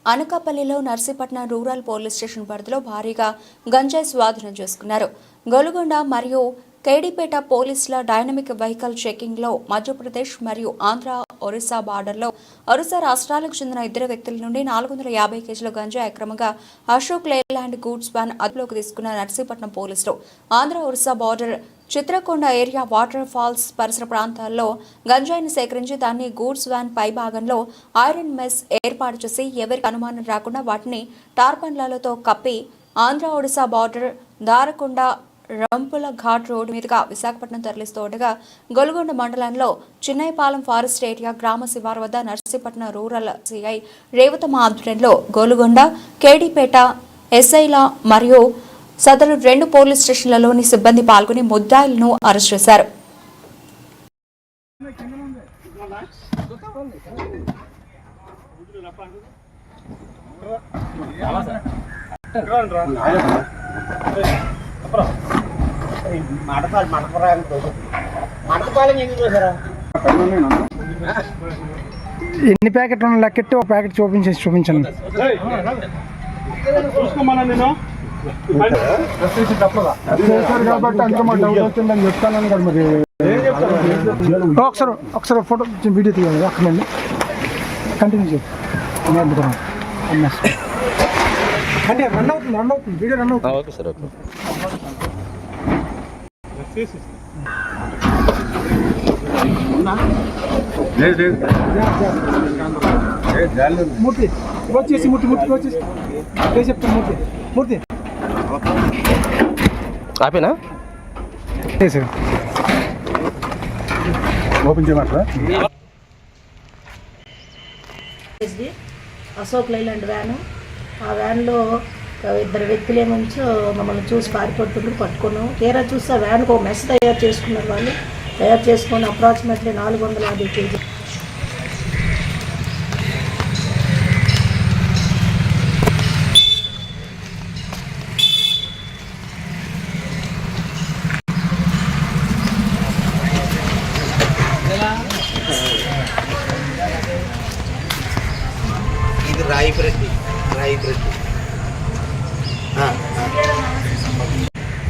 అనకాపల్లిలో Narsipatnam rural police station పరిధిలో భారీగా గంజాయి స్వాధీనం చేసుకున్నారు. గొలుగొండ మరియు కేడీపేట పోలీసుల డైనమిక్ వెహికల్ చెకింగ్ లో మధ్యప్రదేశ్ మరియు ఆంధ్ర ఒరిస్సా బార్డర్లో ఒరిస్సా రాష్ట్రాలకు చెందిన ఇద్దరు వ్యక్తుల నుండి 450 కేజీల గంజాయి అక్రమంగా అశోక్ లేలాండ్ గూడ్స్ వ్యాన్ అదుపులోకి తీసుకున్న నర్సీపట్నం పోలీసులు Andhra Orissa border Chitrakonda area waterfalls పరిసర ప్రాంతాల్లో గంజాయిని సేకరించి దాన్ని గూడ్స్ వ్యాన్ పై భాగంలో ఐరన్ మెస్ ఏర్పాటు చేసి ఎవరికి అనుమానం రాకుండా వాటిని టార్పన్లతో కప్పి ఆంధ్ర ఒడిశా బార్డర్ దారకొండ రంపుల ఘాట్ రోడ్డు మీదుగా విశాఖపట్నం తరలిస్తుండగా గొలుగొండ మండలంలో చిన్నైపాలెం ఫారెస్ట్ ఏరియా గ్రామ శివారు వద్ద నర్సీపట్నం రూరల్ సిఐ రేవతమ్మ ఆధ్వర్యంలో గొలుగొండ కేడీపేట ఎస్ఐల మరియు సదరు 2 పోలీస్ స్టేషన్లలోని సిబ్బంది పాల్గొని ముద్దాయిలను అరెస్ట్ చేశారు. ఎన్ని ప్యాకెట్లు లెక్కెట్టి ఒక ప్యాకెట్ చూపించండి. కాబట్టి అంత మా డౌట్ వచ్చిందని చెప్తాను కదా. మరి ఒకసారి ఫోటో వీడియో తీయాలి. అక్కడ నుండి కంటిన్యూ చేయండి. అంటే రన్ అవుతుంది వీడియో రన్ అవుతుంది. Okay sir, okay. మూర్తి వచ్చేసి మూర్తి వచ్చేసి చెప్తాను. మూర్తి ఆపేనా ఓపెన్ చేయమంటారా? అశోక్ లైలాండ్ వ్యాను. ఆ వ్యాన్లో ఇద్దరు వ్యక్తులే మంచి మమ్మల్ని చూసి పారిపోతుండ్రు. పట్టుకున్నాం. తీరా చూస్తే ఆ వ్యాన్కి ఒక మెస్ తయారు చేసుకున్నారు. వాళ్ళు తయారు చేసుకొని అప్రాక్సిమేట్లీ 450 కేజీ రాయి బ్రెడ్.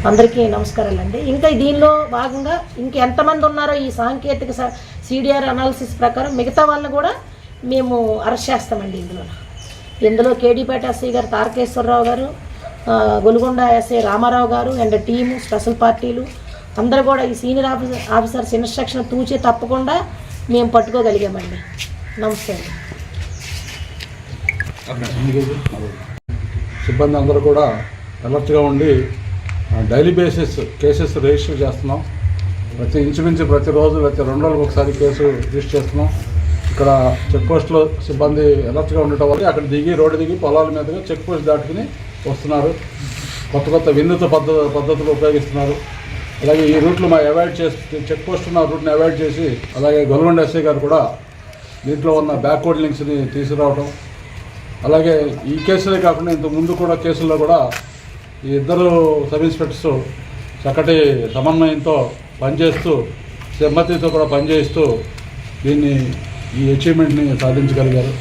అందరికీ నమస్కారాలండి. ఇంకా దీనిలో భాగంగా ఇంకెంతమంది ఉన్నారో ఈ సాంకేతిక సిడిఆర్ అనాలిసిస్ ప్రకారం మిగతా వాళ్ళని కూడా మేము అరెస్ట్ చేస్తామండి. ఇందులో కేడీపేట ఎస్ఐ గారు తారకేశ్వరరావు గారు, గొలుగొండ ఎస్ఐ రామారావు గారు అండ్ టీము స్పెషల్ పార్టీలు అందరూ కూడా ఈ సీనియర్ ఆఫీసర్స్ ఇన్స్ట్రక్షన్ తూచి తప్పకుండా మేము పట్టుకోగలిగామండి. నమస్తే అండి. సిబ్బంది అందరూ కూడా అలర్ట్గా ఉండి డైలీ బేసిస్ కేసెస్ రిజిస్టర్ చేస్తున్నాం. ఇంచుమించు ప్రతిరోజు ప్రతి 2 రోజులకు ఒకసారి కేసు రిజిస్టర్ చేస్తున్నాం. ఇక్కడ చెక్ పోస్ట్లో సిబ్బంది అలర్ట్గా ఉండటం వల్ల అక్కడ రోడ్డు దిగి పొలాల మీదుగా చెక్ పోస్ట్ దాటుకుని వస్తున్నారు. కొత్త వినూత్న పద్ధతులు ఉపయోగిస్తున్నారు. అలాగే ఈ రూట్లో అవాయిడ్ చేసి చెక్ పోస్ట్ ఉన్న రూట్ని అవాయిడ్ చేసి అలాగే గొలుగొండ ఎస్ఐ గారు కూడా దీంట్లో ఉన్న బ్యాక్వర్డ్ లింక్స్ని తీసుకురావడం. అలాగే ఈ కేసులే కాకుండా ఇంతకు ముందు కూడా కేసుల్లో కూడా ఈ ఇద్దరు సబ్ ఇన్స్పెక్టర్స్ చక్కటి సమన్వయంతో పనిచేస్తూ సమ్మతితో కూడా పనిచేస్తూ ఈ అచీవ్మెంట్ని సాధించగలిగారు.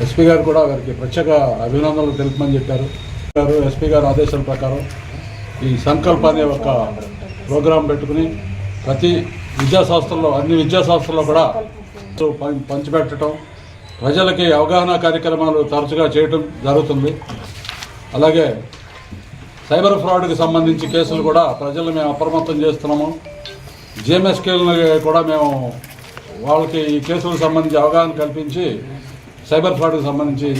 ఎస్పీ గారు కూడా వారికి ప్రత్యేక అభినందనలు తెలుపమని చెప్పారు. ఎస్పీ గారు ఆదేశాల ప్రకారం ఈ సంకల్ప అనే ఒక ప్రోగ్రాం పెట్టుకుని ప్రతి అన్ని విద్యాసంస్థల్లో కూడా పంచిపెట్టడం, ప్రజలకి అవగాహన కార్యక్రమాలు తరచుగా చేయటం జరుగుతుంది. అలాగే సైబర్ ఫ్రాడ్కి సంబంధించి కేసులు కూడా ప్రజలు మేము అప్రమత్తం చేస్తున్నాము. జిఎంఎస్కేలను కూడా మేము వాళ్ళకి ఈ కేసులకు సంబంధించి అవగాహన కల్పించి సైబర్ ఫ్రాడ్కి సంబంధించి